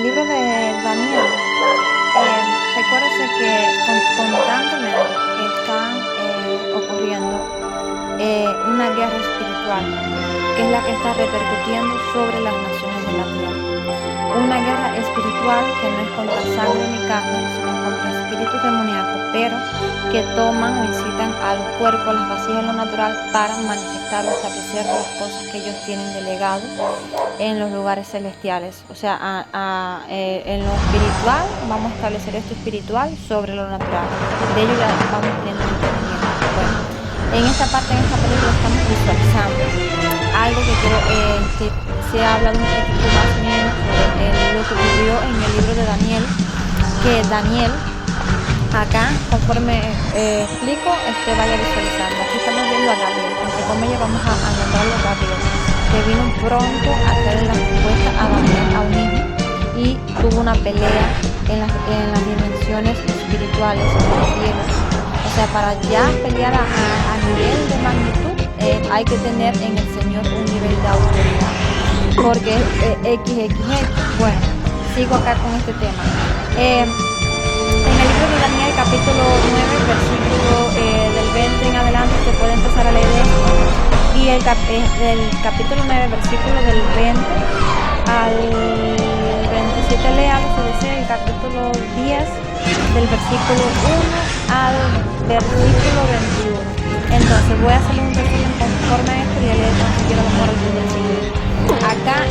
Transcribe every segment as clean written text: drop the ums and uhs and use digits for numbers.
el libro de Daniel, recuérdese que constantemente están ocurriendo una guerra espiritual, que es la que está repercutiendo sobre las naciones de la tierra. Una guerra espiritual que no es contra sangre ni carne, sino contra espíritus demoníacos, pero que toman o incitan al cuerpo, las vasijas de lo natural, para manifestar o establecer las cosas que ellos tienen delegado en los lugares celestiales. O sea, en lo espiritual vamos a establecer esto espiritual sobre lo natural. De ello ya vamos teniendo un entendimiento. Bueno, en esta parte, en esta película, estamos visualizando algo que quiero que se ha hablado un poquito más o menos sobre lo que ocurrió en el libro de Daniel, que Daniel acá, conforme explico, vaya visualizando. Aquí estamos viendo a Gabriel, entre comillas vamos a nombrarlo Gabriel, que vino pronto a traer la respuesta a Daniel, a un hijo, y tuvo una pelea en las dimensiones espirituales, en los cielos. O sea, para ya pelear a nivel de magnitud, hay que tener en el Señor un nivel de autoridad, porque es XXX. Bueno, sigo acá con este tema. En el libro de Daniel, capítulo 9, versículo del 20 en adelante, usted puede empezar a leer esto. Y el capítulo 9, versículo del 20 al 27, léalo si desea. El capítulo 10, del versículo 1 al versículo 21. Entonces voy a hacerle un resumen conforme a esto y a leer tan siquiera lo mejor el versículo. Acá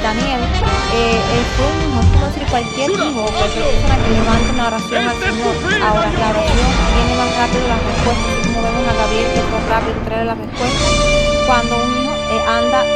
Daniel es como decir cualquier hijo o cualquier persona que levante una oración al Señor. Ahora la oración viene más rápido, las respuestas, así como vemos a Gabriel que fue rápido traer la respuesta. Cuando un hijo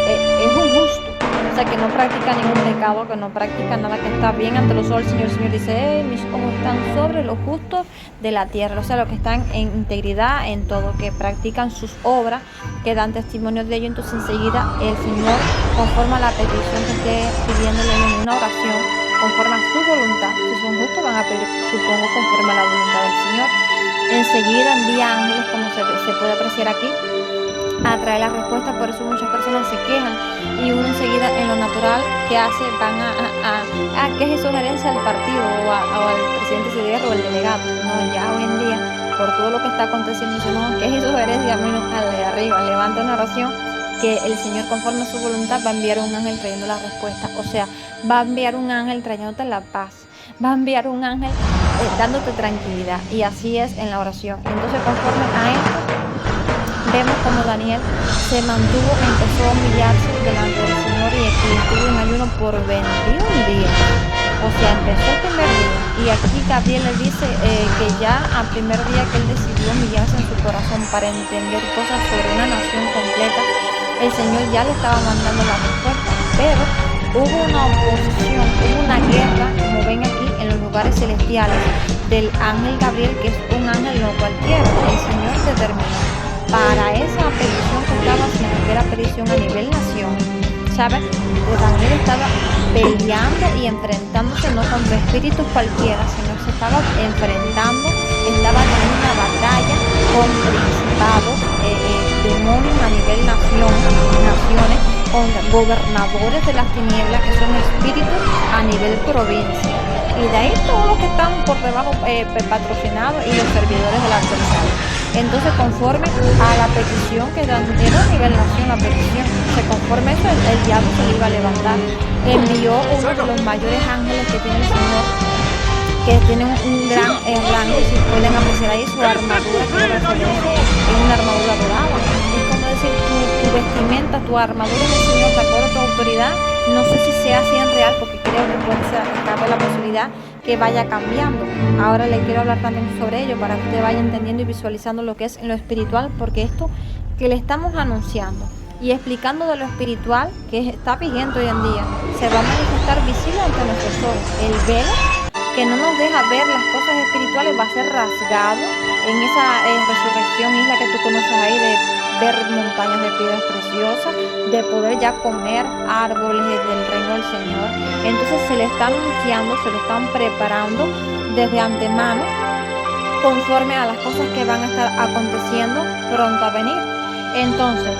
es un justo, o sea, que no practica ningún pecado, que no practica nada, que está bien ante los ojos del Señor. El Señor dice, mis ojos están sobre los justos de la tierra, o sea, los que están en integridad en todo, que practican sus obras, que dan testimonio de ello. Entonces enseguida el Señor, conforme a la petición que esté pidiéndole en una oración, conforme a su voluntad, si son justos van a pedir, supongo, conforme a la voluntad del Señor, enseguida envía ángeles, como se puede apreciar aquí, a traer la respuesta. Por eso muchas personas se quejan y uno enseguida en lo natural que hace van a que es sugerencia al partido o al presidente de guerra o el delegado. No, ya hoy en día por todo lo que está aconteciendo dice, no, que es sugerencia menos al de arriba, levanta una oración que el Señor conforme a su voluntad va a enviar un ángel trayendo la respuesta. O sea, va a enviar un ángel trayéndote la paz, va a enviar un ángel dándote tranquilidad, y así es en la oración. Entonces conforme a esto vemos como Daniel se mantuvo, empezó a humillarse delante del Señor y estuvo en ayuno por 21 días. O sea, empezó el primer día. Y aquí Gabriel le dice que ya al primer día que él decidió humillarse en su corazón para entender cosas sobre una nación completa, el Señor ya le estaba mandando la respuesta. Pero hubo una oposición, hubo una guerra, como ven aquí, en los lugares celestiales, del ángel Gabriel, que es un ángel no cualquiera. El Señor determinó para esa petición que estaba haciendo, que era petición a nivel nación, ¿sabes? Daniel estaba peleando y enfrentándose no contra espíritus cualquiera, sino se estaba enfrentando, estaba teniendo una batalla con principados, demonios a nivel naciones, con gobernadores de las tinieblas, que son espíritus a nivel provincia. Y de ahí todos los que están por debajo patrocinados y los servidores del adversario. Entonces, conforme a la petición que era a nivel nación, la petición, conforme a eso, el diablo se le iba a levantar. Envió uno de los mayores ángeles que tiene el Señor, que tiene un gran rango, si pueden apreciar ahí su armadura, que es una armadura dorada. Es como decir, tu vestimenta, tu armadura en el Señor, de acuerdo a tu autoridad. No sé si sea así en real, porque creo que puede ser, cabe la posibilidad que vaya cambiando. Ahora le quiero hablar también sobre ello para que usted vaya entendiendo y visualizando lo que es en lo espiritual, porque esto que le estamos anunciando y explicando de lo espiritual que está vigente hoy en día se va a manifestar visible ante nuestros ojos. El velo que no nos deja ver las cosas espirituales va a ser rasgado en esa resurrección, isla que tú conoces ahí, de ver montañas de piedras preciosas, de poder ya comer árboles del reino del Señor. Entonces se le está anunciando, se lo están preparando desde antemano, conforme a las cosas que van a estar aconteciendo pronto a venir. Entonces,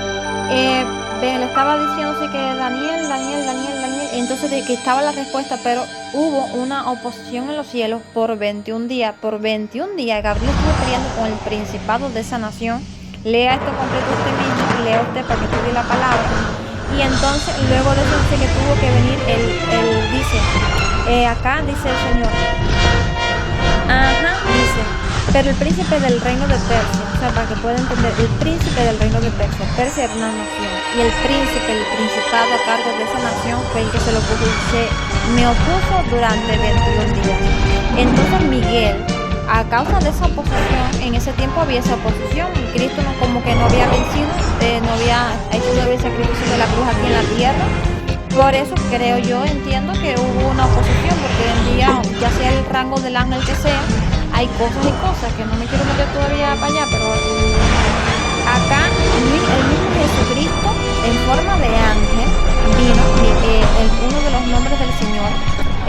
le estaba diciendo así que Daniel entonces de que estaba la respuesta, pero hubo una oposición en los cielos por 21 días. Por 21 días Gabriel estuvo peleando con el principado de esa nación. Lea esto completo usted mismo y lea usted para que estudie la palabra. Y entonces luego de eso dice que tuvo que venir acá dice el Señor. Dice, pero el príncipe del reino de Persia, o sea, para que pueda entender, el príncipe del reino de Persia, Persia era una nación, y el príncipe, el principado a cargo de esa nación fue el que se lo opuso, me opuso durante 21 días. Entonces Miguel, a causa de esa oposición, en ese tiempo había esa oposición, Cristo como que no había vencido, no había hecho todavía el sacrificio de la cruz aquí en la tierra. Por eso creo yo, entiendo que hubo una oposición, porque hoy en día, ya sea el rango del ángel que sea, hay cosas y cosas que no me quiero meter todavía para allá, pero acá el mismo Jesucristo en forma de ángel vino, uno de los nombres del Señor,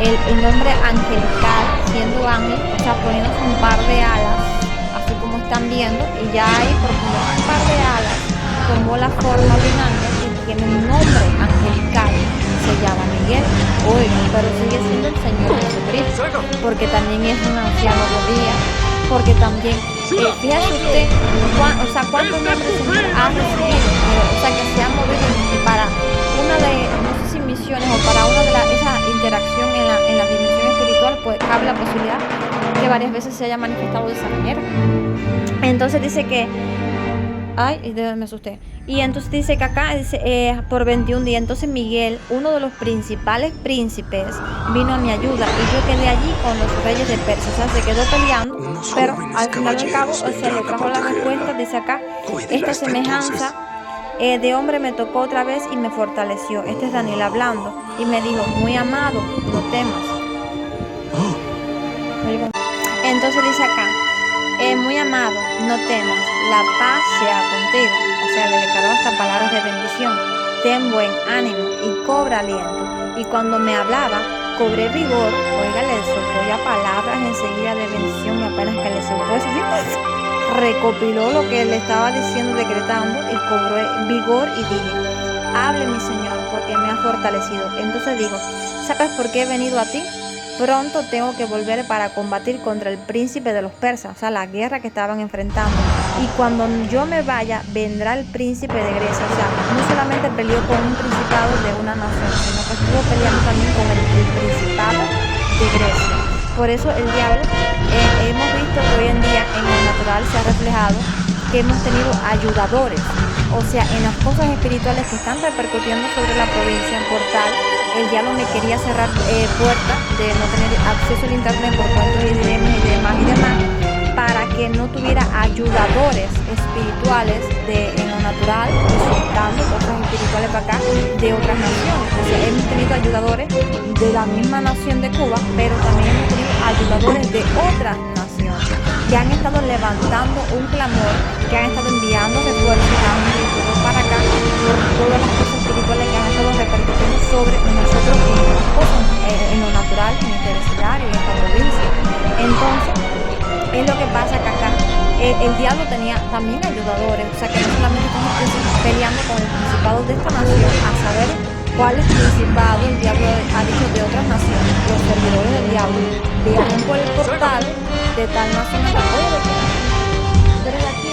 el nombre angelical, siendo ángel, o sea, poniéndose un par de alas, así como están viendo, y ya ahí por poner un par de alas tomó la forma de un ángel y tiene un nombre angelical, se llama Miguel. Oigan, pero sigue siendo el Señor Jesucristo, porque también es un anciano de día, porque también, fíjese usted, cuántos nombres el Señor ha recibido, o sea, que se han movido para una de, no sé si misiones o para una de esa interacción en la dimensión espiritual, pues cabe la posibilidad que varias veces se haya manifestado de esa manera. Entonces dice que me asusté. Y entonces dice que acá dice por 21 días. Entonces Miguel, uno de los principales príncipes, vino a mi ayuda y yo quedé allí con los reyes de Persia. O sea, se quedó peleando, pero al final del cabo se le trajo la respuesta. Dice acá, esta semejanza de hombre me tocó otra vez y me fortaleció. Este es Daniel hablando y me dijo, muy amado, no temas. Entonces dice acá, muy amado, no temas, la paz sea contigo. O sea, le declaró hasta palabras de bendición. Ten buen ánimo y cobra aliento. Y cuando me hablaba, cobré vigor. Oiga, le soltó ya palabras enseguida de bendición, y apenas que le soltó eso, recopiló lo que le estaba diciendo, decretando, y cobró vigor y dije, hable mi Señor, porque me ha fortalecido. Entonces digo, ¿sabes por qué he venido a ti? Pronto tengo que volver para combatir contra el príncipe de los persas, o sea, la guerra que estaban enfrentando. Y cuando yo me vaya, vendrá el príncipe de Grecia. O sea, no solamente peleó con un principado de una nación, sino que estuvo peleando también con el principado de Grecia. Por eso el diablo, hemos visto que hoy en día en lo natural se ha reflejado que hemos tenido ayudadores. O sea, en las cosas espirituales que están repercutiendo sobre la provincia, por tal, el diablo me quería cerrar puertas de no tener acceso al internet por cuentos y demás, para que no tuviera ayudadores espirituales en lo natural, resultando cosas espirituales para acá de otras naciones. O sea, hemos tenido ayudadores de la misma nación de Cuba, pero también hemos tenido ayudadores de otras naciones que han estado levantando un clamor, que han estado enviando refuerzos ángeles y todo para acá por todas las cosas espirituales que han estado repercutiendo sobre nosotros en lo natural, en este vecindario, en esta provincia. Entonces, es lo que pasa que acá el diablo tenía también ayudadores, o sea que no solamente estamos peleando con el principado de esta nación, a saber cuál es el principado, el diablo ha dicho de otras naciones, los servidores del diablo viajan por el portal de tal nación a tal otra. Pero de aquí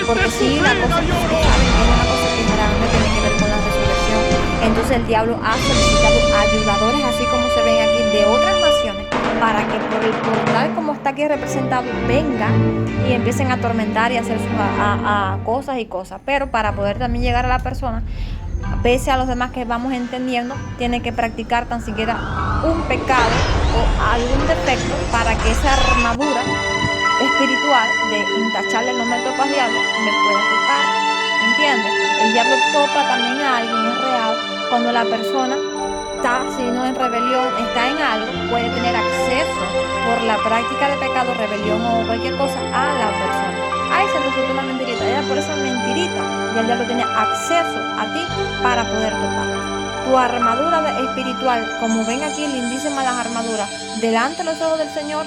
porque sí, la cosa que saben es una cosa que generalmente tiene que ver con la resurrección. Entonces el diablo ha solicitado ayudadores, así como se ven aquí, de otras naciones, para que por el portal como está aquí representado vengan y empiecen a atormentar y a hacer a cosas y cosas. Pero para poder también llegar a la persona, pese a los demás que vamos entendiendo, tiene que practicar tan siquiera un pecado o algún defecto para que esa armadura espiritual de intacharle el nombre de topas diablo me pueda topar. ¿Entiendes? El diablo topa también a alguien, es real, cuando la persona está, si no en rebelión, está en algo, puede tener acceso por la práctica de pecado, rebelión o cualquier cosa a la persona. Ahí se resulta una mentirita, era por esa mentirita y el diablo tiene acceso a ti para poder topar. Tu armadura espiritual, como ven aquí lindísimas las armaduras, delante de los ojos del Señor,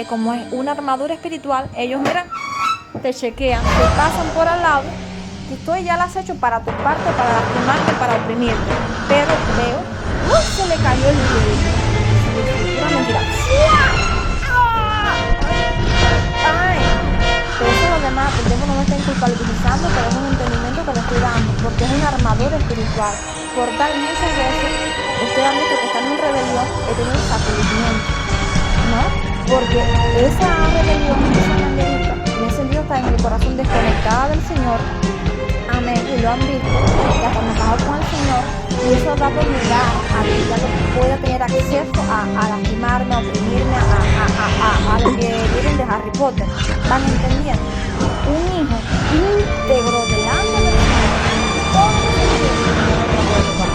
como es una armadura espiritual, ellos miran, te chequean, te pasan por al lado aquí estoy ya al acecho para tocarte, para lastimarte, para oprimirte. Pero veo, ¡oh! Se le cayó el dedo. Una mentira. ¡Ay! Pero eso los demás, el tiempo no me estén culpabilizando, pero es un entendimiento que le estoy dando, porque es una armadura espiritual. Por tal, muchas veces ustedes han visto que están en rebelión, he tenido sacudimiento, ¿no? Porque esa rebelión, esa manguerita, en ese sentido está en el corazón desconectada del Señor. Amén. Y lo han visto, que hasta enojado con el Señor, y eso ha dado lugar a que ya no pueda tener acceso a lastimarme, a oprimirme, a lo que vienen de Harry Potter. ¿Van entendiendo? Un hijo íntegro delante del Señor, todo lo que el Señor no puede tocar,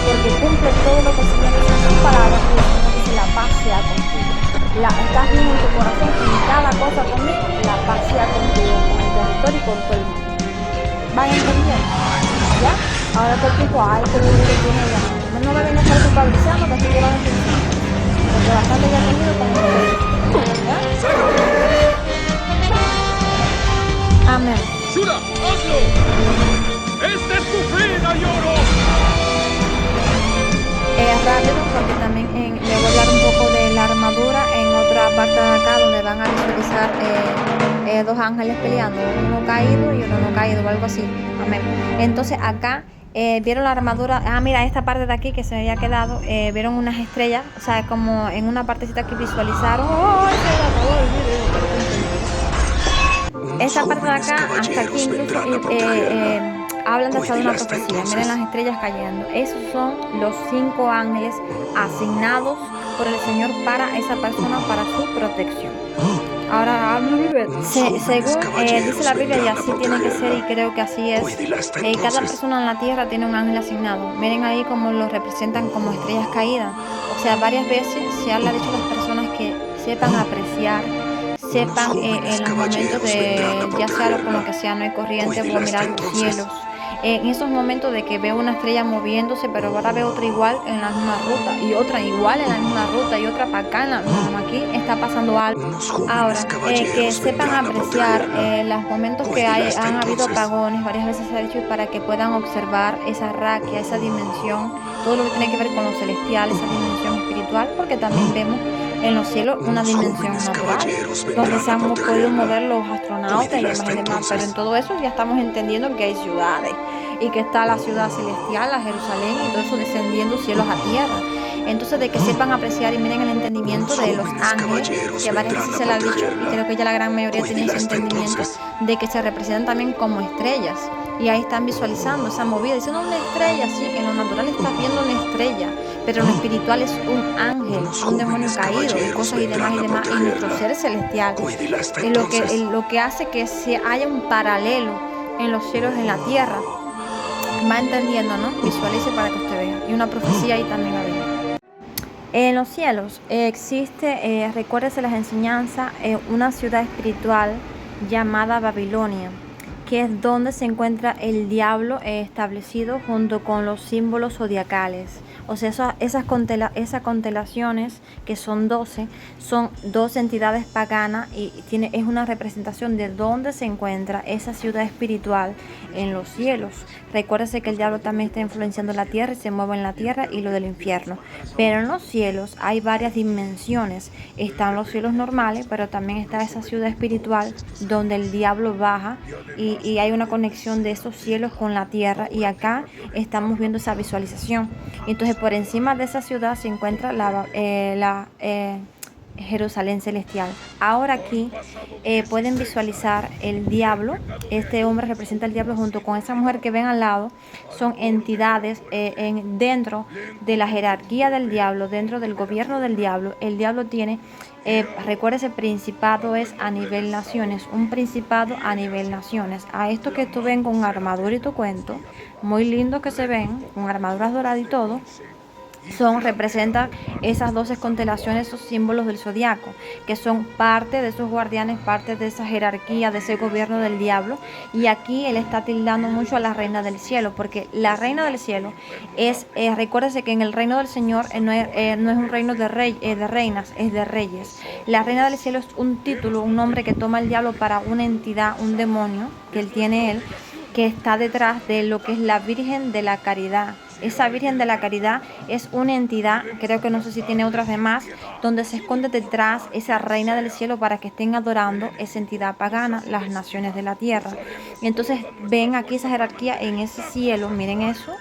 porque cumple todo lo que el Señor dice en sus palabras, y el Señor dice: la paz sea contigo. Estás bien en tu corazón, en cada cosa conmigo, la paz sea contigo, con el territorio y con todo el mundo. ¿Van entendiendo? ¿Ya? Ahora todo el tipo, ay, que tiene ya. No me viene a estar culpabilizando, que estoy llevando atención. Porque bastante ya he tenido con ustedes. ¿Ya? Amén. ¡Shura, hazlo! ¡Esta es tu fin, Ayoro! Rápido, porque también le voy a hablar un poco de la armadura en otra parte de acá, donde van a visualizar dos ángeles peleando, uno caído y uno no caído, o algo así. Amén. Entonces acá vieron la armadura. Mira, esta parte de aquí que se había quedado, vieron unas estrellas, o sea, como en una partecita que visualizaron. ¡Oh! Esta parte de acá, hasta aquí incluso hablan de hasta de una profecía. Miren las estrellas cayendo. Esos son los 5 ángeles asignados por el Señor para esa persona, para su protección. Ahora, según dice la Biblia, y así tiene que ser, y creo que así es, cada persona en la tierra tiene un ángel asignado. Miren ahí cómo los representan como estrellas caídas. O sea, varias veces se habla dicho a las personas que sepan apreciar, sepan en los momentos de, ya sea con lo que sea, no hay corriente, puedo mirar los cielos. En esos momentos de que veo una estrella moviéndose, pero ahora veo otra igual en la misma ruta, y otra igual en la misma ruta, y otra para acá, aquí está pasando algo. Ahora, que sepan apreciar los momentos que han habido apagones, varias veces se ha dicho, para que puedan observar esa raquia, esa dimensión, todo lo que tiene que ver con lo celestial, esa dimensión espiritual, porque también vemos en los cielos una dimensión natural, donde se han podido mover los astronautas y demás, pero en todo eso ya estamos entendiendo que hay ciudades, y que está la ciudad celestial, la Jerusalén, y todo eso descendiendo cielos a tierra. Entonces, de que sepan apreciar y miren el entendimiento de los ángeles, que varias veces se le ha dicho, y creo que ya la gran mayoría tiene ese entendimiento, de que se representan también como estrellas. Y ahí están visualizando esa movida, diciendo una estrella, sí, en lo natural estás viendo una estrella, pero en lo espiritual es un ángel, un demonio caído, y cosas y demás, y nuestro ser celestial. Y lo que hace que haya un paralelo en los cielos y en la tierra. Va entendiendo, ¿no? Visualice para que usted vea. Y una profecía ahí también había. En los cielos existe, recuérdese las enseñanzas, una ciudad espiritual llamada Babilonia, que es donde se encuentra el diablo establecido junto con los símbolos zodiacales. O sea, esas constelaciones, que son 12, son 12 entidades paganas, y es una representación de dónde se encuentra esa ciudad espiritual en los cielos. Recuérdese que el diablo también está influenciando la tierra y se mueve en la tierra y lo del infierno. Pero en los cielos hay varias dimensiones. Están los cielos normales, pero también está esa ciudad espiritual donde el diablo baja, y hay una conexión de esos cielos con la tierra, y acá estamos viendo esa visualización. Entonces, por encima de esa ciudad se encuentra la Jerusalén celestial. Ahora aquí pueden visualizar el diablo. Este hombre representa al diablo junto con esa mujer que ven al lado. Son entidades dentro de la jerarquía del diablo, dentro del gobierno del diablo. El diablo tiene, recuérdese, principado es a nivel naciones, un principado a nivel naciones. A esto que tú ven con armadura y tu cuento, muy lindo que se ven, con armaduras doradas y todo, representan esas 12 constelaciones, esos símbolos del zodiaco, que son parte de esos guardianes, parte de esa jerarquía, de ese gobierno del diablo. Y aquí él está tildando mucho a la reina del cielo, porque la reina del cielo es, recuérdese que en el reino del Señor no es un reino de reinas, es de reyes. La reina del cielo es un título, un nombre que toma el diablo para una entidad, un demonio que él tiene que está detrás de lo que es la Virgen de la Caridad. Esa Virgen de la Caridad es una entidad, creo que no sé si tiene otras demás, donde se esconde detrás esa reina del cielo para que estén adorando esa entidad pagana, las naciones de la tierra. Y entonces ven aquí esa jerarquía en ese cielo, miren eso,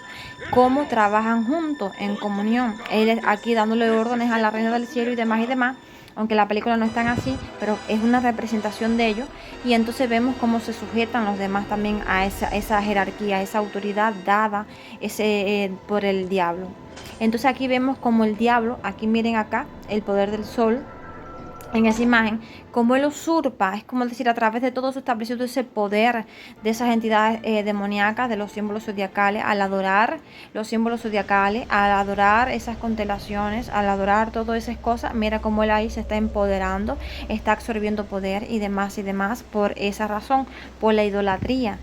cómo trabajan juntos en comunión. Él aquí dándole órdenes a la reina del cielo y demás, aunque la película no es tan así, pero es una representación de ellos. Y entonces vemos cómo se sujetan los demás también a esa jerarquía, a esa autoridad dada por el diablo. Entonces aquí vemos como el diablo, aquí miren acá, el poder del sol, en esa imagen, como él usurpa, es como decir, a través de todo eso estableció ese poder de esas entidades demoníacas, de los símbolos zodiacales, al adorar los símbolos zodiacales, al adorar esas constelaciones, al adorar todas esas cosas, mira cómo él ahí se está empoderando, está absorbiendo poder y demás por esa razón, por la idolatría.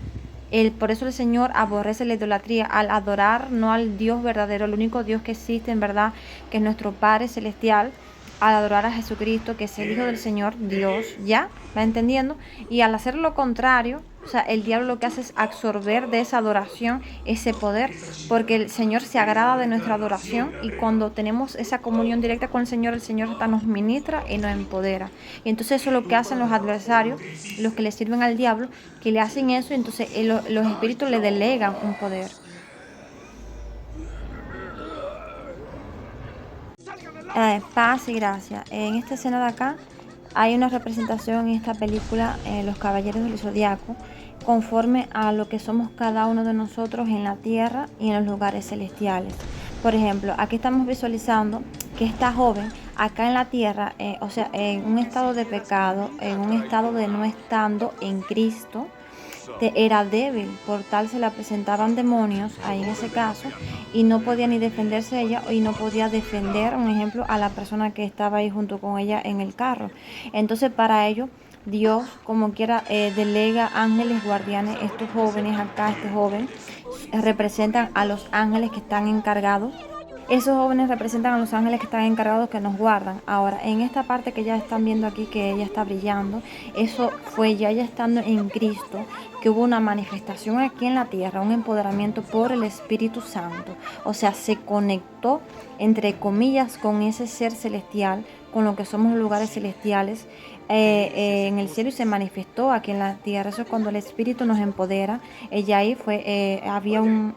Por eso el Señor aborrece la idolatría, al adorar no al Dios verdadero, el único Dios que existe en verdad, que es nuestro Padre Celestial, al adorar a Jesucristo, que es el Hijo del Señor, Dios, ¿ya? ¿Va entendiendo? Y al hacer lo contrario, o sea, el diablo lo que hace es absorber de esa adoración ese poder, porque el Señor se agrada de nuestra adoración y cuando tenemos esa comunión directa con el Señor hasta nos ministra y nos empodera. Y entonces eso es lo que hacen los adversarios, los que le sirven al diablo, que le hacen eso y entonces los espíritus le delegan un poder. Paz y gracia. En esta escena de acá hay una representación en esta película, Los Caballeros del Zodiaco, conforme a lo que somos cada uno de nosotros en la tierra y en los lugares celestiales. Por ejemplo, aquí estamos visualizando que esta joven acá en la tierra, o sea, en un estado de pecado, en un estado de no estando en Cristo, era débil, por tal se la presentaban demonios ahí en ese caso y no podía ni defenderse ella y no podía defender, un ejemplo, a la persona que estaba ahí junto con ella en el carro. Entonces para ello Dios como quiera delega ángeles guardianes. Estos jóvenes acá, este joven representan a los ángeles que están encargados. Esos jóvenes representan a los ángeles que están encargados, que nos guardan. Ahora, en esta parte que ya están viendo aquí, que ella está brillando, eso fue ya ella estando en Cristo, que hubo una manifestación aquí en la tierra, un empoderamiento por el Espíritu Santo. O sea, se conectó, entre comillas, con ese ser celestial, con lo que somos los lugares celestiales, en el cielo y se manifestó aquí en la tierra. Eso es cuando el Espíritu nos empodera. Ella ahí había un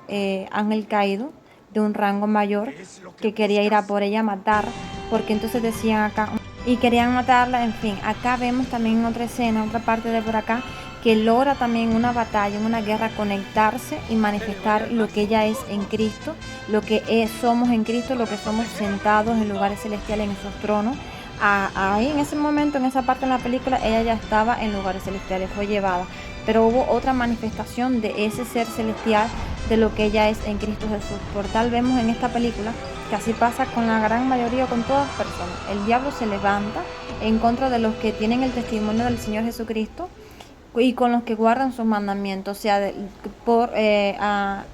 ángel caído de un rango mayor que quería ir a por ella a matar, porque entonces decían acá, y querían matarla, en fin. Acá vemos también en otra escena, otra parte de por acá, que logra también una batalla, en una guerra, conectarse y manifestar lo que ella es en Cristo, lo que somos en Cristo, lo que somos sentados en lugares celestiales, en esos tronos. Ahí en ese momento, en esa parte de la película, ella ya estaba en lugares celestiales, fue llevada, pero hubo otra manifestación de ese ser celestial, de lo que ella es en Cristo Jesús. Por tal vemos en esta película que así pasa con la gran mayoría, con todas las personas. El diablo se levanta en contra de los que tienen el testimonio del Señor Jesucristo y con los que guardan sus mandamientos, o sea,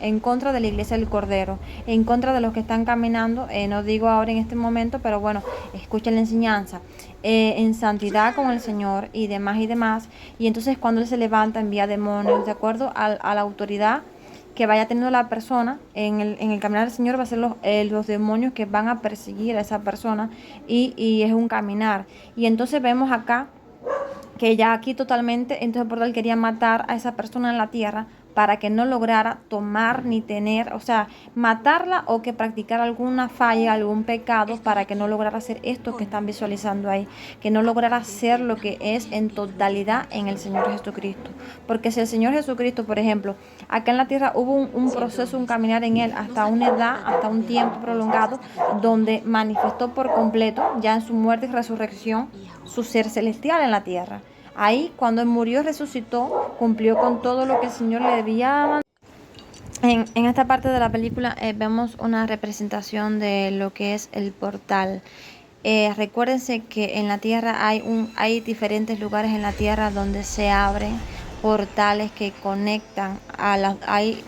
en contra de la iglesia del Cordero, en contra de los que están caminando, no digo ahora en este momento, pero bueno, escuchen la enseñanza, en santidad con el Señor y demás, y entonces cuando Él se levanta envía demonios, de acuerdo a la autoridad que vaya teniendo la persona en el caminar del Señor, va a ser los demonios que van a perseguir a esa persona y es un caminar. Y entonces vemos acá que ya aquí totalmente, entonces por tal quería matar a esa persona en la tierra para que no lograra tomar ni tener, o sea, matarla o que practicara alguna falla, algún pecado para que no lograra hacer esto que están visualizando ahí, que no lograra hacer lo que es en totalidad en el Señor Jesucristo. Porque si el Señor Jesucristo, por ejemplo, acá en la tierra hubo un proceso, un caminar en Él hasta una edad, hasta un tiempo prolongado, donde manifestó por completo, ya en su muerte y resurrección, su ser celestial en la tierra. Ahí, cuando Él murió y resucitó, cumplió con todo lo que el Señor le debía. En esta parte de la película vemos una representación de lo que es el portal. Recuérdense que en la tierra hay diferentes lugares en la tierra donde se abren portales que conectan hay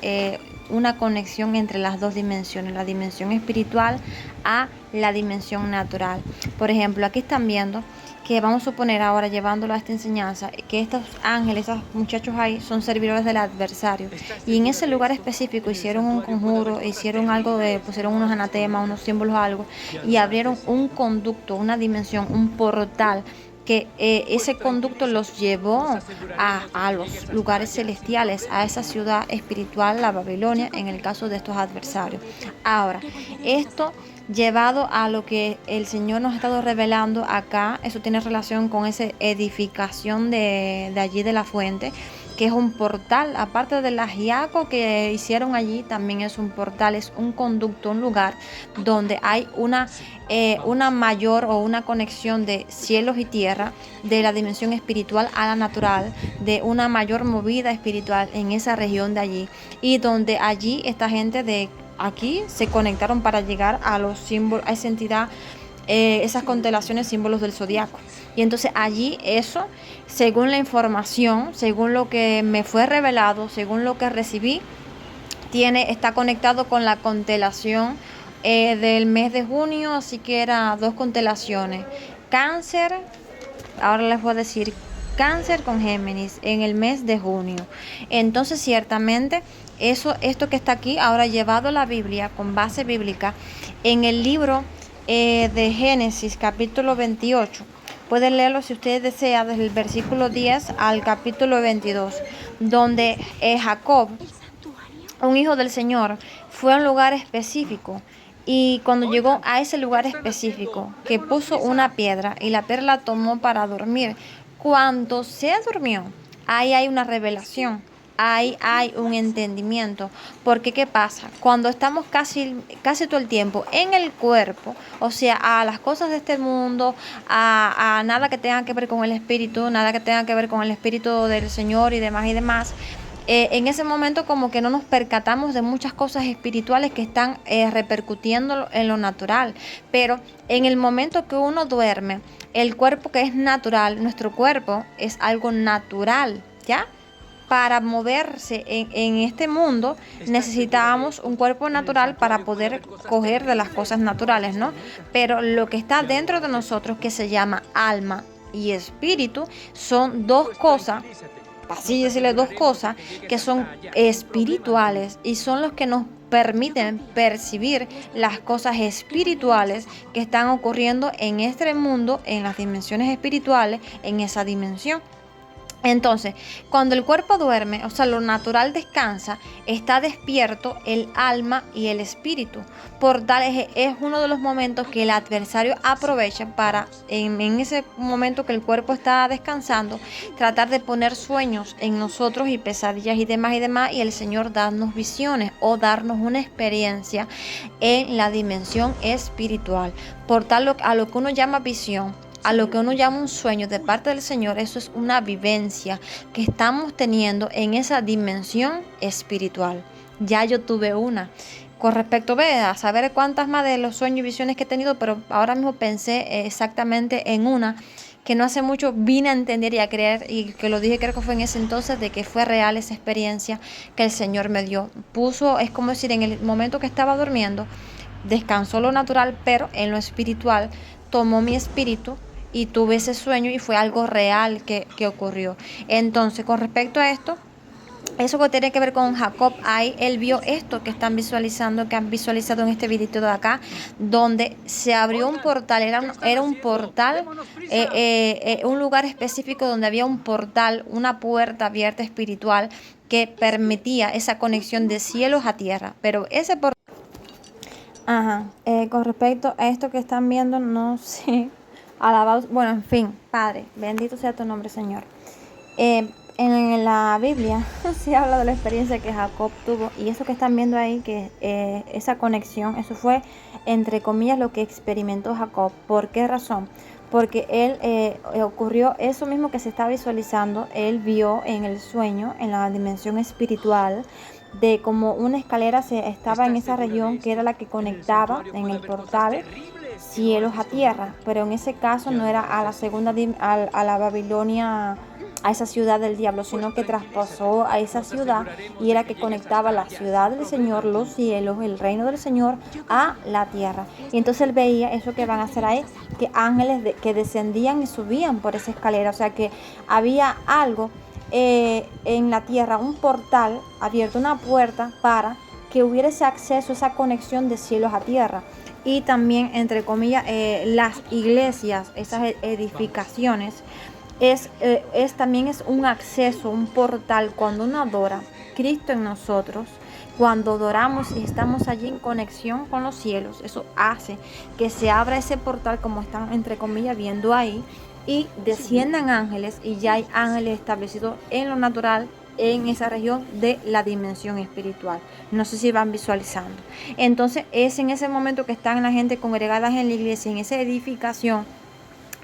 una conexión entre las dos dimensiones, la dimensión espiritual a la dimensión natural. Por ejemplo, aquí están viendo que vamos a suponer ahora, llevándolo a esta enseñanza, que estos ángeles, esos muchachos ahí, son servidores del adversario. Y en ese lugar específico hicieron un conjuro, hicieron algo pusieron unos anatemas, unos símbolos, algo, y abrieron un conducto, una dimensión, un portal, que ese conducto los llevó a los lugares celestiales, a esa ciudad espiritual, la Babilonia, en el caso de estos adversarios. Ahora, esto llevado a lo que el Señor nos ha estado revelando acá, eso tiene relación con esa edificación de allí de la fuente, que es un portal, aparte del ajiaco que hicieron allí, también es un portal, es un conducto, un lugar donde hay una mayor o una conexión de cielos y tierra, de la dimensión espiritual a la natural, de una mayor movida espiritual en esa región de allí, y donde allí esta gente de aquí se conectaron para llegar a los símbolos, a esa entidad, esas constelaciones, símbolos del zodiaco. Y entonces allí eso, según la información, según lo que me fue revelado, según lo que recibí, está conectado con la constelación del mes de junio, así que era 2 constelaciones. Cáncer, ahora les voy a decir, Cáncer con Géminis en el mes de junio. Entonces ciertamente esto que está aquí, ahora llevado a la Biblia con base bíblica, en el libro de Génesis capítulo 28, pueden leerlo si ustedes desean, desde el versículo 10 al capítulo 22, donde Jacob, un hijo del Señor, fue a un lugar específico. Y cuando llegó a ese lugar específico, que puso una piedra y la piedra la tomó para dormir, cuando se durmió, ahí hay una revelación, ahí hay un entendimiento. Porque ¿qué pasa? Cuando estamos casi todo el tiempo en el cuerpo, o sea, a las cosas de este mundo, a nada que tenga que ver con el espíritu, nada que tenga que ver con el espíritu del Señor y demás, en ese momento como que no nos percatamos de muchas cosas espirituales que están repercutiendo en lo natural. Pero en el momento que uno duerme, el cuerpo que es natural, nuestro cuerpo es algo natural, ¿ya? Para moverse en este mundo necesitamos un cuerpo natural para poder coger de las cosas naturales, ¿no? Pero lo que está dentro de nosotros, que se llama alma y espíritu, son 2 cosas, así decirle, 2 cosas que son espirituales y son los que nos permiten percibir las cosas espirituales que están ocurriendo en este mundo, en las dimensiones espirituales, en esa dimensión. Entonces, cuando el cuerpo duerme, o sea, lo natural descansa, está despierto el alma y el espíritu. Por tal es uno de los momentos que el adversario aprovecha para, en ese momento que el cuerpo está descansando, tratar de poner sueños en nosotros y pesadillas y demás, y el Señor darnos visiones o darnos una experiencia en la dimensión espiritual. Por tal a lo que uno llama visión, a lo que uno llama un sueño de parte del Señor, eso es una vivencia que estamos teniendo en esa dimensión espiritual. Ya yo tuve una. Con respecto a saber cuántas más de los sueños y visiones que he tenido, pero ahora mismo pensé exactamente en una que no hace mucho vine a entender y a creer, y que lo dije, creo que fue en ese entonces, de que fue real esa experiencia que el Señor me dio. Es como decir, en el momento que estaba durmiendo, descansó lo natural, pero en lo espiritual tomó mi espíritu y tuve ese sueño y fue algo real que ocurrió. Entonces, con respecto a esto, eso que tiene que ver con Jacob, ahí él vio esto que están visualizando, que han visualizado en este videito de acá, donde se abrió un portal, era un portal, un lugar específico donde había un portal, una puerta abierta espiritual que permitía esa conexión de cielos a tierra. Pero ese portal... con respecto a esto que están viendo, no sé... Alabado, bueno, en fin, Padre, bendito sea tu nombre, Señor. En la Biblia se habla de la experiencia que Jacob tuvo, y eso que están viendo ahí, que esa conexión, eso fue, entre comillas, lo que experimentó Jacob. ¿Por qué razón? Porque él ocurrió eso mismo que se está visualizando. Él vio en el sueño, en la dimensión espiritual, de como una escalera estaba en esa región que era la que conectaba en el portal cielos a tierra, pero en ese caso no era a la segunda, a la Babilonia a esa ciudad del diablo, sino que traspasó a esa ciudad y era que conectaba la ciudad del Señor, los cielos, el reino del Señor a la tierra. Y entonces él veía eso que van a hacer ahí, que ángeles que descendían y subían por esa escalera, o sea que había algo en la tierra, un portal abierto, una puerta para que hubiera ese acceso, esa conexión de cielos a tierra. Y también, entre comillas, las iglesias, esas edificaciones, también es un acceso, un portal. Cuando uno adora Cristo en nosotros, cuando adoramos y estamos allí en conexión con los cielos, eso hace que se abra ese portal, como están entre comillas viendo ahí, y desciendan ángeles, y ya hay ángeles establecidos en lo natural en esa región de la dimensión espiritual. No sé si van visualizando. Entonces es en ese momento que están la gente congregadas en la iglesia, en esa edificación,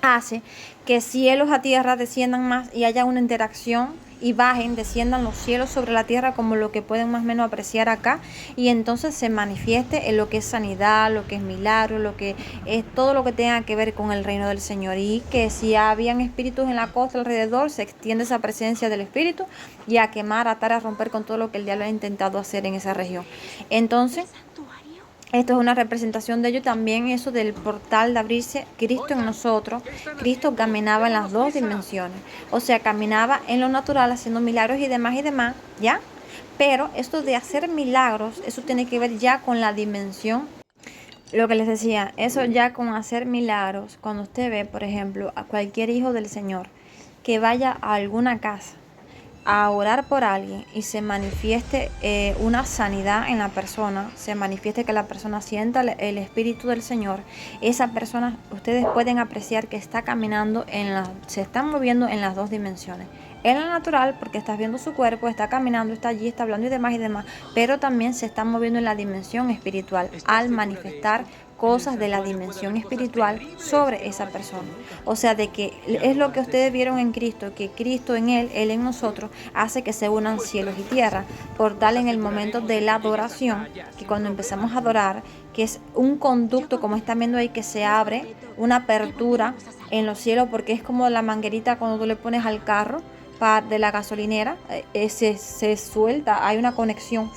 hace que cielos a tierra desciendan más y haya una interacción y bajen, desciendan los cielos sobre la tierra, como lo que pueden más o menos apreciar acá, y entonces se manifieste en lo que es sanidad, lo que es milagro, lo que es todo lo que tenga que ver con el reino del Señor. Y que si habían espíritus en la costa alrededor, se extiende esa presencia del espíritu y a quemar, atar, a romper con todo lo que el diablo ha intentado hacer en esa región. Entonces esto es una representación de ello. También eso del portal de abrirse Cristo en nosotros. Cristo caminaba en las dos dimensiones. O sea, caminaba en lo natural haciendo milagros y demás, ¿ya? Pero esto de hacer milagros, eso tiene que ver ya con la dimensión. Lo que les decía, eso ya con hacer milagros. Cuando usted ve, por ejemplo, a cualquier hijo del Señor que vaya a alguna casa a orar por alguien y se manifieste una sanidad en la persona, se manifieste que la persona sienta el Espíritu del Señor, esa persona, ustedes pueden apreciar que está caminando se está moviendo en las dos dimensiones. En la natural, porque estás viendo su cuerpo, está caminando, está allí, está hablando y demás, pero también se está moviendo en la dimensión espiritual al manifestar cosas de la dimensión espiritual sobre esa persona. O sea, de que es lo que ustedes vieron en Cristo, que Cristo en Él en nosotros, hace que se unan cielos y tierra. Por tal, en el momento de la adoración, que cuando empezamos a adorar, que es un conducto, como están viendo ahí, que se abre, una apertura en los cielos, porque es como la manguerita cuando tú le pones al carro de la gasolinera, se suelta, hay una conexión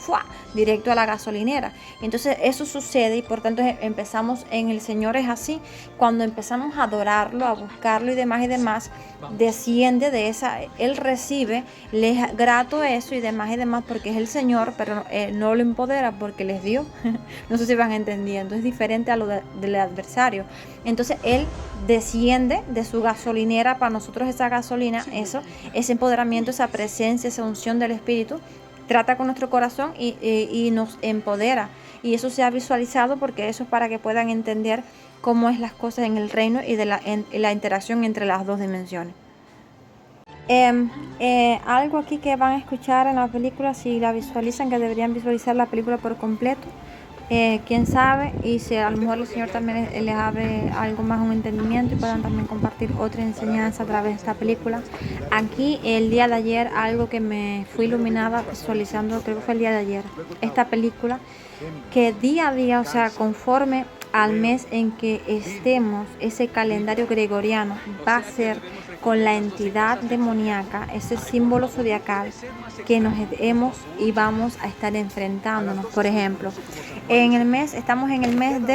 directo a la gasolinera. Entonces eso sucede y por tanto empezamos en el Señor. Es así, cuando empezamos a adorarlo, a buscarlo y demás, desciende de esa, Él recibe, le es grato eso y demás, porque es el Señor, pero no lo empodera porque les dio. No sé si van entendiendo, es diferente a lo del adversario. Entonces Él desciende de su gasolinera, para nosotros esa gasolina, ese empoderamiento, esa presencia, esa unción del Espíritu, trata con nuestro corazón y nos empodera. Y eso se ha visualizado, porque eso es para que puedan entender cómo es las cosas en el reino y de la interacción entre las dos dimensiones. Algo aquí que van a escuchar en la película, si la visualizan, que deberían visualizar la película por completo. Quién sabe, y si a lo mejor el Señor también les abre algo más, un entendimiento, y puedan también compartir otra enseñanza a través de esta película. Aquí el día de ayer, algo que me fui iluminada visualizando, creo que fue el día de ayer, esta película, que día a día, o sea, conforme al mes en que estemos, ese calendario gregoriano va a ser con la entidad demoníaca, ese símbolo zodiacal que nos hemos y vamos a estar enfrentándonos. Por ejemplo, estamos en el mes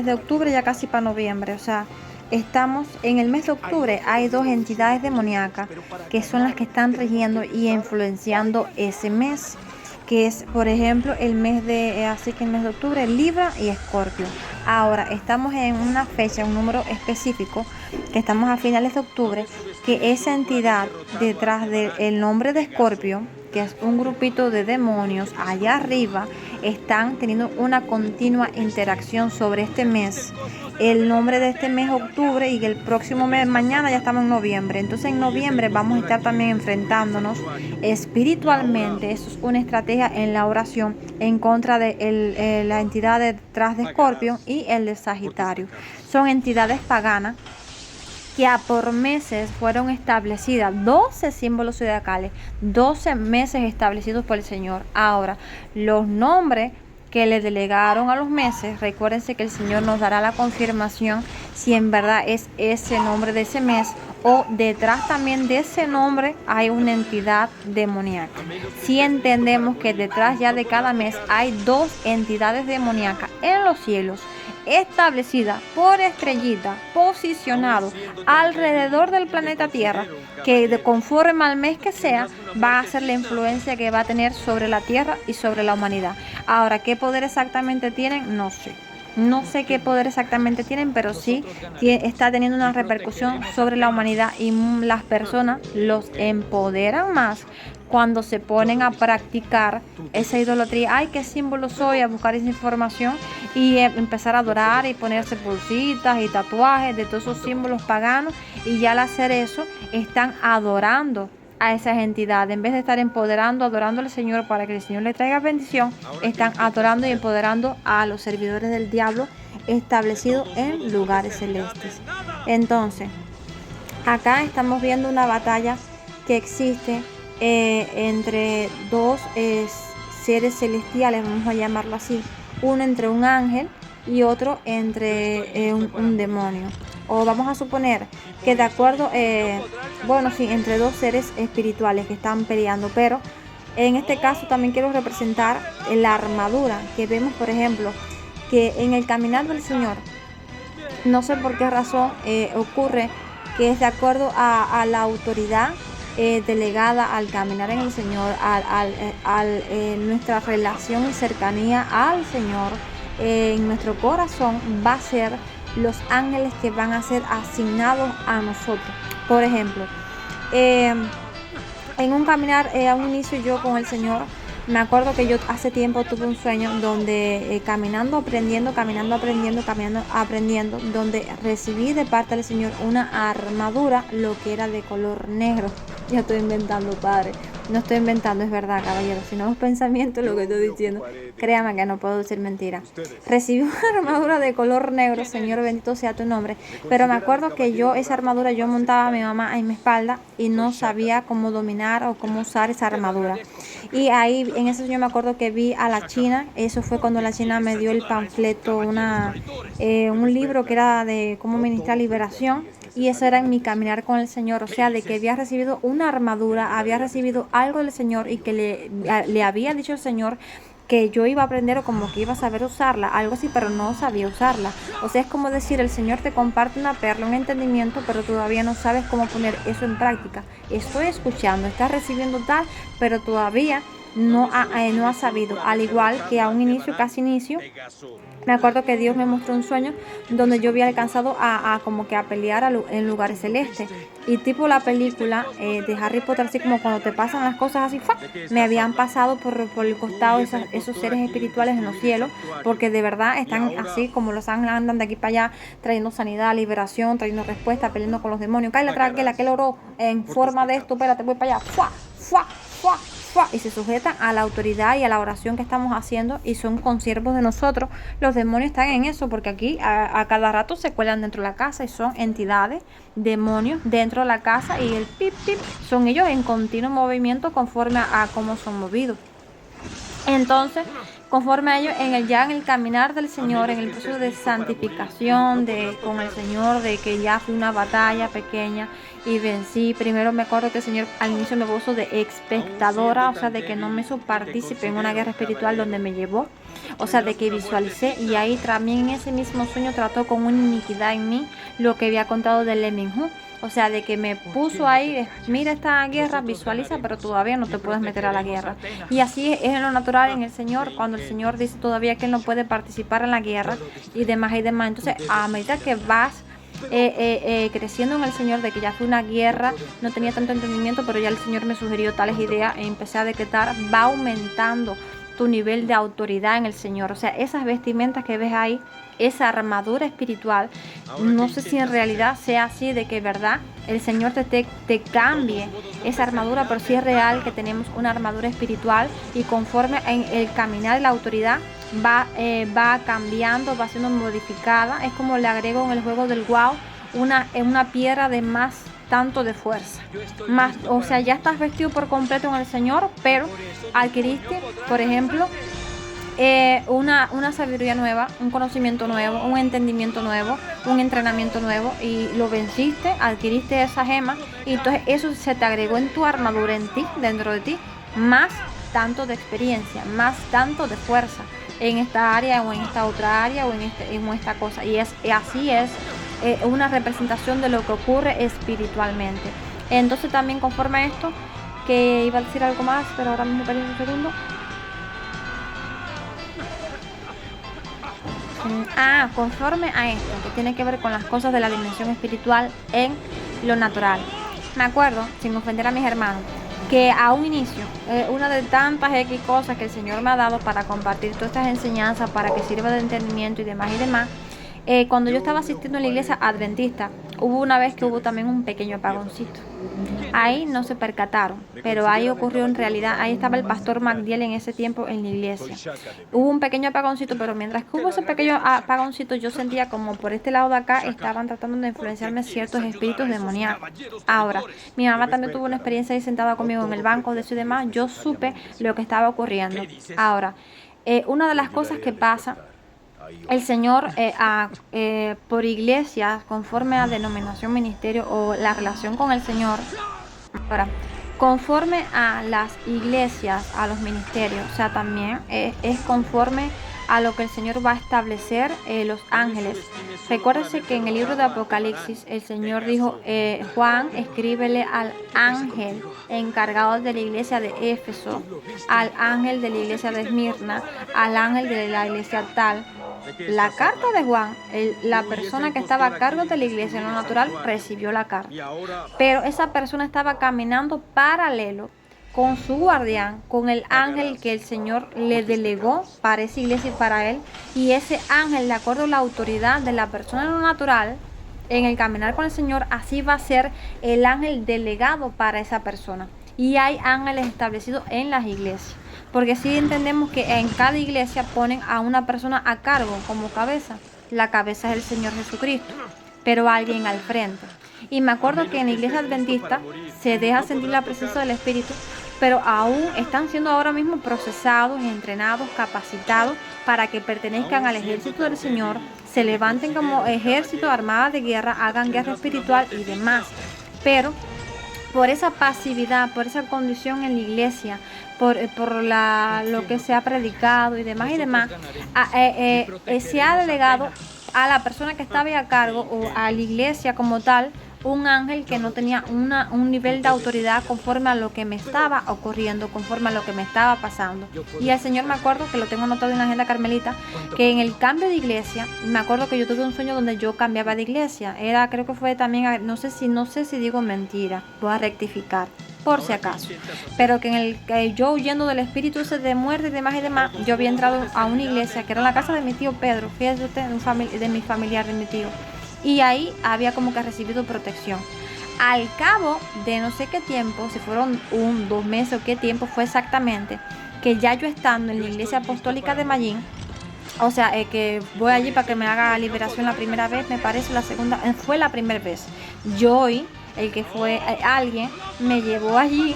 de octubre, ya casi para noviembre, o sea, estamos en el mes de octubre. Hay dos entidades demoníacas que son las que están rigiendo y influenciando ese mes, que es, por ejemplo, el mes de octubre, Libra y Escorpio. Ahora estamos en una fecha, un número específico, que estamos a finales de octubre, que esa entidad detrás del nombre de Escorpio, que es un grupito de demonios allá arriba, están teniendo una continua interacción sobre este mes. El nombre de este mes, octubre, y el próximo mes, mañana ya estamos en noviembre. Entonces en noviembre vamos a estar también enfrentándonos espiritualmente. Eso es una estrategia en la oración en contra de la entidad detrás de Escorpio y el de Sagitario. Son entidades paganas que por meses fueron establecidas, 12 símbolos zodiacales, 12 meses establecidos por el Señor. Ahora, los nombres que le delegaron a los meses, recuérdense que el Señor nos dará la confirmación si en verdad es ese nombre de ese mes o detrás también de ese nombre hay una entidad demoníaca. Si entendemos que detrás ya de cada mes hay dos entidades demoníacas en los cielos, establecida por estrellita, posicionado alrededor del planeta Tierra, que conforme al mes que sea, va a ser la influencia que va a tener sobre la Tierra y sobre la humanidad. Ahora, ¿qué poder exactamente tienen? No sé. No sé qué poder exactamente tienen, pero sí está teniendo una repercusión sobre la humanidad y las personas los empoderan más cuando se ponen a practicar esa idolatría. Ay, qué símbolo soy, a buscar esa información y empezar a adorar y ponerse pulsitas y tatuajes de todos esos símbolos paganos, y ya al hacer eso están adorando a esas entidades. En vez de estar empoderando, adorando al Señor para que el Señor le traiga bendición, están adorando y empoderando a los servidores del diablo establecidos en lugares celestes. Entonces, acá estamos viendo una batalla que existe entre dos seres celestiales, vamos a llamarlo así, uno entre un ángel y otro entre un demonio. O vamos a suponer que de acuerdo, entre dos seres espirituales que están peleando, pero en este caso también quiero representar la armadura que vemos, por ejemplo, que en el caminar del Señor, no sé por qué razón ocurre que es de acuerdo a la autoridad delegada al caminar en el Señor, nuestra relación y cercanía al Señor, en nuestro corazón va a ser los ángeles que van a ser asignados a nosotros. Por ejemplo, en un caminar, a un inicio yo con el Señor, me acuerdo que yo hace tiempo tuve un sueño donde caminando, aprendiendo, donde recibí de parte del Señor una armadura, lo que era de color negro. Ya estoy inventando, padre. No estoy inventando, es verdad, caballero. Si no es pensamiento lo que estoy diciendo, créame que no puedo decir mentira. Recibí una armadura de color negro, Señor, bendito sea tu nombre. Pero me acuerdo que esa armadura, yo montaba a mi mamá en mi espalda y no sabía cómo dominar o cómo usar esa armadura. Y ahí, en ese sueño me acuerdo que vi a la China. Eso fue cuando la China me dio el panfleto, un libro que era de cómo ministrar liberación. Y eso era en mi caminar con el Señor, o sea, de que había recibido una armadura, había recibido algo del Señor y que le había dicho el Señor que yo iba a aprender o como que iba a saber usarla, algo así, pero no sabía usarla. O sea, es como decir, el Señor te comparte una perla, un entendimiento, pero todavía no sabes cómo poner eso en práctica. Estoy escuchando, estás recibiendo tal, pero todavía no ha sabido, al igual que a un inicio, casi inicio. Me acuerdo que Dios me mostró un sueño donde yo había alcanzado a como que a pelear en lugares celestes. Y tipo la película de Harry Potter, así como cuando te pasan las cosas así, ¡fua! Me habían pasado por el costado esos seres espirituales en los cielos, porque de verdad están así como los ángeles andan de aquí para allá, trayendo sanidad, liberación, trayendo respuesta, peleando con los demonios. Cállate, tranquila, que el oro en forma de esto, espérate, voy para allá, ¡fua! ¡Fua! ¡Fua! Y se sujetan a la autoridad y a la oración que estamos haciendo y son consiervos de nosotros. Los demonios están en eso porque aquí a cada rato se cuelan dentro de la casa y son entidades, demonios dentro de la casa, y el pip pip son ellos en continuo movimiento conforme a cómo son movidos. Entonces, conforme a ello, en el caminar del Señor, en el proceso de santificación con el Señor, de que ya fue una batalla pequeña y vencí. Primero me acuerdo que el Señor al inicio me puso de espectadora, o sea, de que no me hizo partícipe en una guerra espiritual donde me llevó, o sea, de que visualicé, y ahí también en ese mismo sueño trató con una iniquidad en mí, lo que había contado de Leminhu. O sea, de que me puso ahí, mira esta guerra, visualiza, pero todavía no te puedes meter a la guerra. Y así es en lo natural en el Señor, cuando el Señor dice todavía que Él no puede participar en la guerra y demás y demás. Entonces, a medida que vas creciendo en el Señor, de que ya fue una guerra, no tenía tanto entendimiento, pero ya el Señor me sugirió tales ideas e empecé a decretar, va aumentando tu nivel de autoridad en el Señor. O sea, esas vestimentas que ves ahí, esa armadura espiritual, no sé si en realidad sea así, de que verdad el Señor te cambie esa armadura, pero sí es real que tenemos una armadura espiritual, y conforme en el caminar de la autoridad va cambiando, va siendo modificada. Es como le agrego en el juego del WoW una piedra de más tanto de fuerza, más, o sea, ya estás vestido por completo en el Señor, pero adquiriste, por ejemplo, una sabiduría nueva, un conocimiento nuevo, un entendimiento nuevo, un entrenamiento nuevo, y lo venciste, adquiriste esa gema, y entonces eso se te agregó en tu armadura, en ti, dentro de ti, más tanto de experiencia, más tanto de fuerza en esta área o en esta otra área o en esta cosa. Y así es una representación de lo que ocurre espiritualmente. Entonces también conforme a esto, que iba a decir algo más, pero ahora mismo perdí un segundo. Conforme a esto, que tiene que ver con las cosas de la dimensión espiritual en lo natural. Me acuerdo, sin ofender a mis hermanos, que a un inicio, una de tantas X cosas que el Señor me ha dado para compartir todas estas enseñanzas, para que sirva de entendimiento y demás, cuando yo estaba asistiendo a la iglesia adventista, hubo una vez que hubo también un pequeño apagoncito. Ahí no se percataron, pero ahí ocurrió en realidad. Ahí estaba el pastor MacDiel en ese tiempo en la iglesia. Hubo un pequeño apagoncito, pero mientras que hubo ese pequeño apagoncito, yo sentía como por este lado de acá estaban tratando de influenciarme ciertos espíritus demoníacos. Ahora, mi mamá también tuvo una experiencia ahí sentada conmigo en el banco de eso y demás. Yo supe lo que estaba ocurriendo. Ahora, una de las cosas que pasa, el Señor por iglesia, conforme a denominación, ministerio o la relación con el Señor, ahora, conforme a las iglesias, a los ministerios, o sea, también es conforme a lo que el Señor va a establecer los ángeles. Recuérdese que en el libro de Apocalipsis el Señor dijo, Juan, escríbele al ángel encargado de la iglesia de Éfeso, al ángel de la iglesia de Esmirna, al ángel de la iglesia tal. La carta de Juan, la persona que estaba a cargo de la iglesia en lo natural recibió la carta, pero esa persona estaba caminando paralelo con su guardián, con el ángel que el Señor le delegó para esa iglesia y para él, y ese ángel, de acuerdo a la autoridad de la persona en lo natural, en el caminar con el Señor, así va a ser el ángel delegado para esa persona. Y hay ángeles establecidos en las iglesias, porque sí entendemos que en cada iglesia ponen a una persona a cargo como cabeza. La cabeza es el Señor Jesucristo, pero alguien al frente. Y me acuerdo que en la iglesia adventista se deja sentir la presencia del Espíritu, pero aún están siendo ahora mismo procesados, entrenados, capacitados para que pertenezcan al ejército del Señor, se levanten como ejército, armada de guerra, hagan guerra espiritual y demás. Pero por esa pasividad, por esa condición en la iglesia, por lo que se ha predicado y demás, se ha delegado a la persona que estaba a cargo o a la iglesia como tal un ángel que no tenía un nivel de autoridad conforme a lo que me estaba ocurriendo, conforme a lo que me estaba pasando. Y el Señor, me acuerdo que lo tengo anotado en la agenda carmelita, que en el cambio de iglesia, me acuerdo que yo tuve un sueño donde yo cambiaba de iglesia. Creo que fue también, no sé si digo mentira, voy a rectificar por si acaso, pero que yo huyendo del espíritu ese de muerte y demás, yo había entrado a una iglesia que era la casa de mi tío Pedro, fíjese usted, de mi familiar, de mi tío, y ahí había como que recibido protección. Al cabo de no sé qué tiempo, si fueron 2 meses o qué tiempo fue exactamente, que ya yo estando en la iglesia apostólica de Mallín, o sea, que voy allí para que me haga liberación la primera vez, me parece, la segunda, fue la primera vez. Yo hoy, el que fue alguien, me llevó allí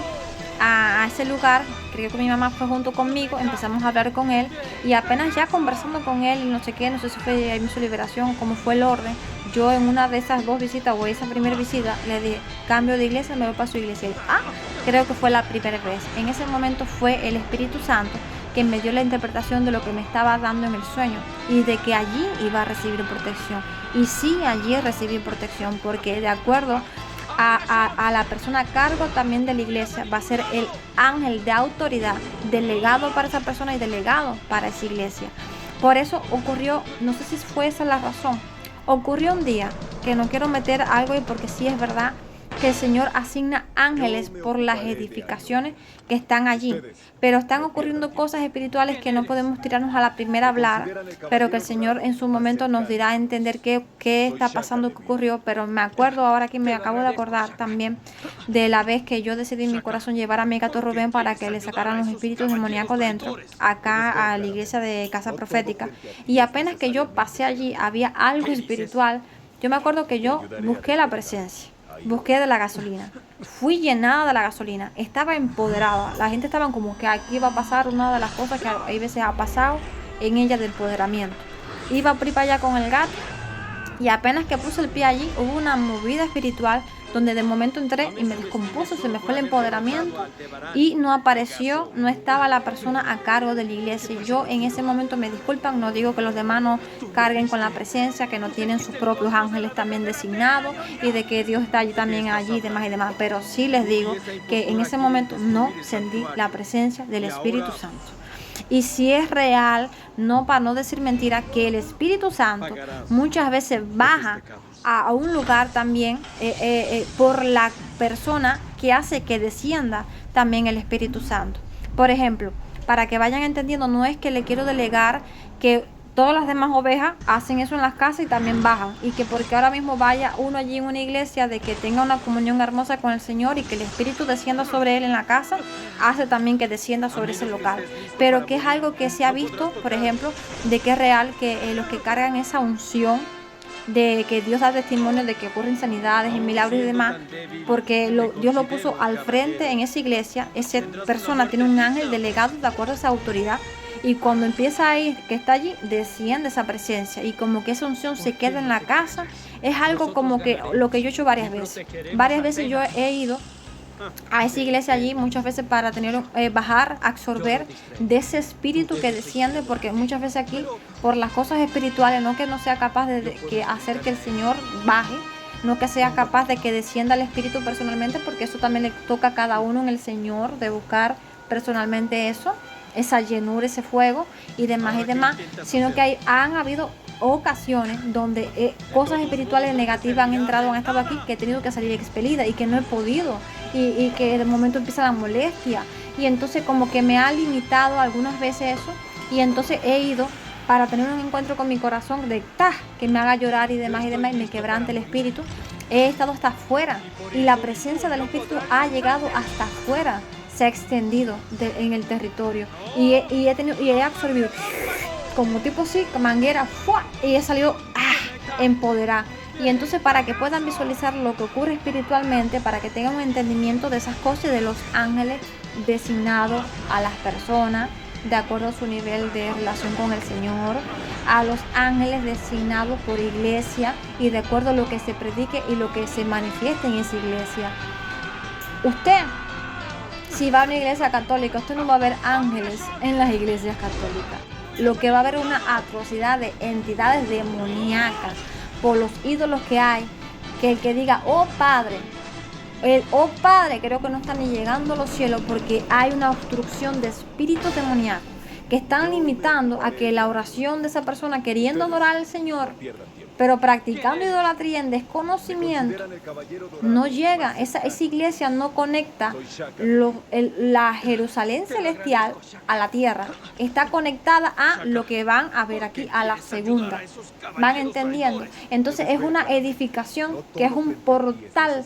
a ese lugar, creo que mi mamá fue junto conmigo, empezamos a hablar con él y apenas ya conversando con él y no sé qué, no sé si fue ahí su liberación, cómo fue el orden, yo en una de esas 2 visitas o esa primera visita le dije, cambio de iglesia, me voy para su iglesia. Y, creo que fue la primera vez. En ese momento fue el Espíritu Santo que me dio la interpretación de lo que me estaba dando en el sueño y de que allí iba a recibir protección. Y sí, allí recibí protección porque de acuerdo a la persona a cargo también de la iglesia va a ser el ángel de autoridad delegado para esa persona y delegado para esa iglesia. Por eso ocurrió, no sé si fue esa la razón, ocurrió un día, que no quiero meter algo ahí porque sí es verdad, que el Señor asigna ángeles por las edificaciones que están allí, pero están ocurriendo cosas espirituales que no podemos tirarnos a la primera a hablar, pero que el Señor en su momento nos dirá a entender qué está pasando, qué ocurrió. Pero me acuerdo ahora que me acabo de acordar también de la vez que yo decidí en mi corazón llevar a mi gato Rubén para que le sacaran los espíritus demoníacos dentro, acá a la iglesia de Casa Profética, y apenas que yo pasé allí había algo espiritual. Yo me acuerdo que yo busqué la presencia. busqué de la gasolina. Fui llenada de la gasolina. Estaba empoderada. La gente estaba como que aquí iba a pasar una de las cosas que hay veces ha pasado en ella de empoderamiento. Iba para allá con el gato y apenas que puse el pie allí hubo una movida espiritual donde de momento entré y me descompuso, se me fue el empoderamiento y no apareció, no estaba la persona a cargo de la iglesia. Yo en ese momento, me disculpan, no digo que los demás no carguen con la presencia, que no tienen sus propios ángeles también designados y de que Dios está allí también allí y demás, pero sí les digo que en ese momento no sentí la presencia del Espíritu Santo. Y si es real, no para no decir mentira, que el Espíritu Santo muchas veces baja a un lugar también por la persona que hace que descienda también el Espíritu Santo. Por ejemplo, para que vayan entendiendo, no es que le quiero delegar que todas las demás ovejas hacen eso en las casas y también bajan, y que porque ahora mismo vaya uno allí en una iglesia de que tenga una comunión hermosa con el Señor y que el Espíritu descienda sobre él en la casa, hace también que descienda sobre ese local, pero que es algo que se ha visto, por ejemplo, de que es real, que los que cargan esa unción de que Dios da testimonio de que ocurren sanidades y milagros y demás, porque Dios lo puso al frente en esa iglesia. Esa persona tiene un ángel delegado de acuerdo a esa autoridad, y cuando empieza a ir, que está allí, desciende esa presencia y como que esa unción se queda en la casa. Es algo como que lo que yo he hecho varias veces yo he ido a esa iglesia allí muchas veces para tener bajar, absorber de ese espíritu que desciende, porque muchas veces aquí por las cosas espirituales, no que no sea capaz de que hacer que el Señor baje, no que sea capaz de que descienda el espíritu personalmente, porque eso también le toca a cada uno en el Señor, de buscar personalmente eso, esa llenura, ese fuego y demás, sino que han habido ocasiones donde cosas espirituales negativas han estado aquí, que he tenido que salir expelida y que no he podido, y que de momento empieza la molestia, y entonces como que me ha limitado algunas veces eso, y entonces he ido para tener un encuentro con mi corazón de que me haga llorar y demás, y me quebrante el espíritu. He estado hasta afuera y la presencia del espíritu ha llegado hasta afuera, se ha extendido en el territorio, y he absorbido como tipo así, manguera, ¡fua! Y he salido empoderada. Y entonces, para que puedan visualizar lo que ocurre espiritualmente, para que tengan un entendimiento de esas cosas y de los ángeles designados a las personas de acuerdo a su nivel de relación con el Señor, a los ángeles designados por iglesia y de acuerdo a lo que se predique y lo que se manifieste en esa iglesia. Usted, si va a una iglesia católica, usted no va a ver ángeles en las iglesias católicas. Lo que va a haber es una atrocidad de entidades demoníacas por los ídolos que hay, que el que diga, oh Padre, creo que no está ni llegando a los cielos, porque hay una obstrucción de espíritus demoníacos que están limitando a que la oración de esa persona queriendo adorar al Señor, pero practicando idolatría en desconocimiento, no llega. Esa iglesia no conecta la Jerusalén celestial a la tierra. Está conectada a lo que van a ver aquí, a la segunda. ¿Van entendiendo? Entonces es una edificación que es un portal,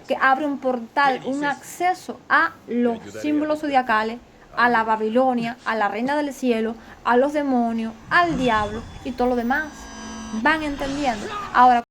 que abre un portal, un acceso a los símbolos zodiacales, a la Babilonia, a la reina del cielo, a los demonios, al diablo y todo lo demás. ¿Van entendiendo? Ahora,